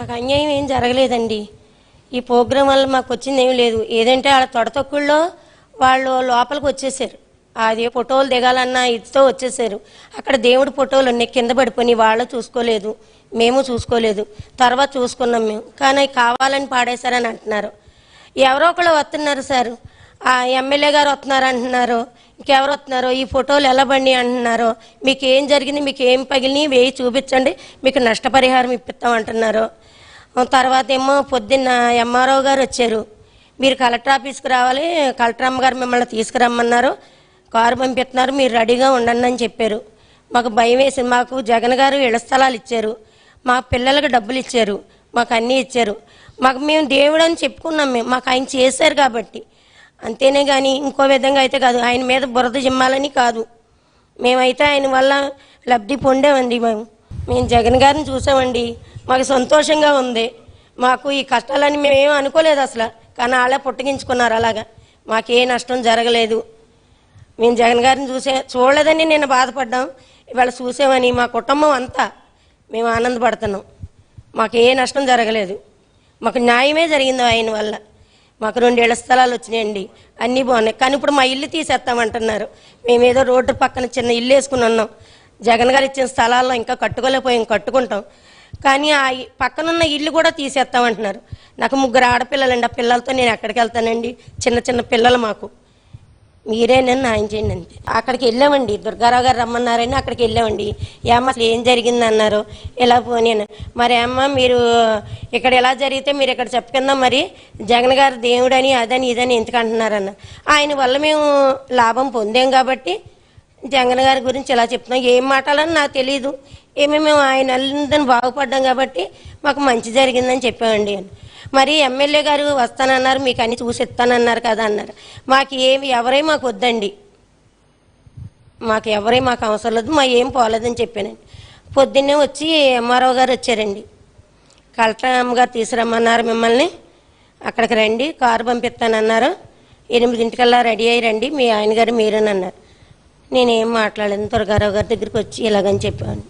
మాకు అన్యాయం ఏం జరగలేదండి. ఈ ప్రోగ్రాం వల్ల మాకు వచ్చింది ఏమీ లేదు. ఏదంటే వాళ్ళ తొడతొక్కుల్లో వాళ్ళు లోపలికి వచ్చేసారు. అది ఫోటోలు దిగాలన్న ఇదితో వచ్చేసారు. అక్కడ దేవుడి ఫోటోలు ఉన్నాయి, కింద పడిపోయి వాళ్ళు చూసుకోలేదు, మేము చూసుకోలేదు. తర్వాత చూసుకున్నాం మేము. కానీ కావాలని పాడేశారని అంటున్నారు. ఎవరో ఒకళ్ళు వస్తున్నారు సార్, ఆ ఎమ్మెల్యే గారు వస్తున్నారు అంటున్నారు, ఇంకెవరు వస్తున్నారో, ఈ ఫోటోలు ఎలా బండి అంటున్నారో, మీకు ఏం జరిగింది, మీకు ఏం పగిలిని వేయి చూపించండి, మీకు నష్టపరిహారం ఇప్పిస్తాం అంటున్నారు. తర్వాత ఏమో పొద్దున్న ఎంఆర్ఓ గారు వచ్చారు, మీరు కలెక్టర్ ఆఫీస్కి రావాలి, కలెక్టర్ అమ్మగారు మిమ్మల్ని తీసుకురమ్మన్నారు, కారు పంపిస్తున్నారు, మీరు రెడీగా ఉండండి అని చెప్పారు. మాకు భయం వేసింది. మాకు జగన్ గారు ఇళ్ల స్థలాలు ఇచ్చారు, మా పిల్లలకు డబ్బులు ఇచ్చారు, మాకు అన్నీ ఇచ్చారు. మాకు మేము దేవుడు అని చెప్పుకున్నాం, మేము మాకు ఆయన చేశారు కాబట్టి అంతేనే కానీ ఇంకో విధంగా అయితే కాదు. ఆయన మీద బురద జిమ్మాలని కాదు, మేమైతే ఆయన వల్ల లబ్ధి పొందామండి. మేము జగన్ గారిని చూసామండి, మాకు సంతోషంగా ఉంది. మాకు ఈ కష్టాలని మేమేం అనుకోలేదు అసలు, కానీ వాళ్ళే పుట్టగించుకున్నారు. అలాగా మాకు ఏ నష్టం జరగలేదు. మేము జగన్ గారిని చూడలేదని నిన్న బాధపడ్డాం, ఇవాళ చూసామని మా కుటుంబం అంతా మేము ఆనందపడుతున్నాం. మాకు ఏ నష్టం జరగలేదు, మాకు న్యాయమే జరిగింది ఆయన వల్ల. మాకు 2 ఇళ్ల స్థలాలు వచ్చినాయండి, అన్నీ బాగున్నాయి. కానీ ఇప్పుడు మా ఇల్లు తీసేస్తామంటున్నారు. మేమేదో రోడ్డు పక్కన చిన్న ఇల్లు వేసుకుని ఉన్నాం, జగన్ గారు ఇచ్చిన స్థలాల్లో ఇంకా కట్టుకోలేకపోయాం, కట్టుకుంటాం. కానీ ఆ పక్కనున్న ఇల్లు కూడా తీసేస్తామంటున్నారు. నాకు 3 ఆడపిల్లలండి, ఆ పిల్లలతో నేను ఎక్కడికి వెళ్తానండి? చిన్న చిన్న పిల్లలు మాకు. మీరే నన్ను న్యాయం చేయండి అంతే. అక్కడికి వెళ్ళామండి, దుర్గారావు గారు రమ్మన్నారని అక్కడికి వెళ్ళామండి. ఏమ్మ అసలు ఏం జరిగింది అన్నారు. ఇలా పోనీ మరి అమ్మ మీరు ఇక్కడ ఎలా జరిగితే మీరు ఇక్కడ చెప్పుకుందాం, మరి జగన్ గారు దేవుడని అదని ఇదని ఎందుకు అంటున్నారన్న. ఆయన వల్ల మేము లాభం పొందాం కాబట్టి జగన్ గారి గురించి ఇలా చెప్తున్నాం. ఏం మాట్లాడాలని నాకు తెలియదు, మేము ఆయన అందరిని బాగుపడ్డాం కాబట్టి మాకు మంచి జరిగిందని చెప్పామండి అని. మరి ఎమ్మెల్యే గారు వస్తానన్నారు, మీకు అన్ని చూసి ఇస్తానన్నారు కదా అన్నారు. మాకు ఎవరే మాకు వద్దండి, మాకు అవసరం లేదు, మా ఏం పోలేదని చెప్పానండి. పొద్దున్నే వచ్చి ఎంఆర్ఓ గారు వచ్చారండి, కలెక్టర్ అమ్మగారు తీసుకురమ్మన్నారు, మిమ్మల్ని అక్కడికి రండి, కారు పంపిస్తానన్నారు, 8 రెడీ అయ్యి రండి, మీ ఆయన గారు మీరేనన్నారు. నేనేం మాట్లాడలేదు, దుర్గారావు గారి దగ్గరికి వచ్చి ఇలాగని చెప్పాను.